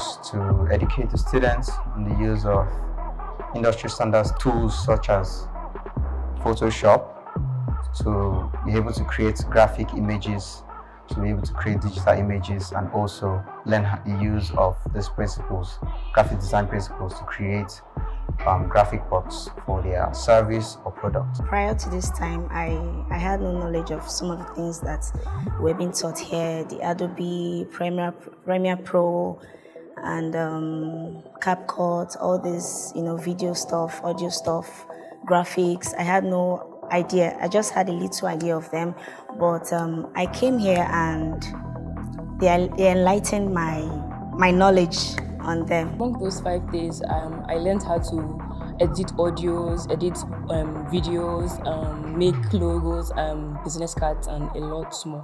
was to educate the students on the use of industry standards tools such as Photoshop, to be able to create graphic images, to be able to create digital images, and also learn the use of these principles, graphic design principles, to create graphic box for their service or product. Prior to this time, I had no knowledge of some of the things that were being taught here, the Adobe, Premiere Pro, and CapCut, all this, video stuff, audio stuff, graphics. I had no idea. I just had a little idea of them, but I came here and they enlightened my knowledge on them. Among those 5 days, I learned how to edit audios, edit videos, make logos, business cards, and a lot more.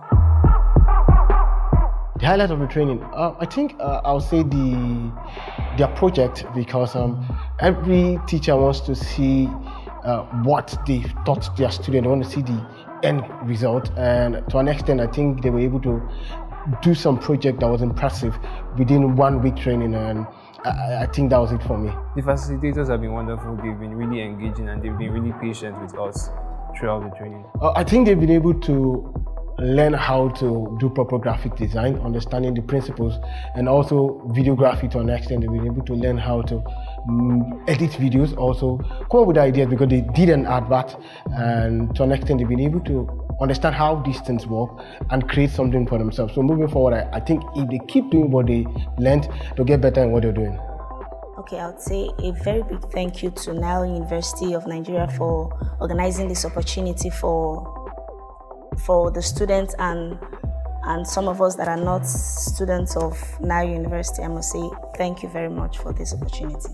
The highlight of the training, I think I'll say their project, because every teacher wants to see what they taught their student. They want to see the end result, and to an extent, I think they were able to do some project that was impressive within 1 week training, and I think that was it for me. The facilitators have been wonderful. They've been really engaging and they've been really patient with us throughout the training. I think they've been able to learn how to do proper graphic design, understanding the principles, and also videography to an extent. They've been able to learn how to edit videos, also come up with ideas, because they did an advert, and to an extent they've been able to understand how these things work and create something for themselves. So moving forward, I think if they keep doing what they learned, they'll get better in what they're doing. Okay, I would say a very big thank you to Nile University of Nigeria for organizing this opportunity for the students and some of us that are not students of Nile University. I must say thank you very much for this opportunity.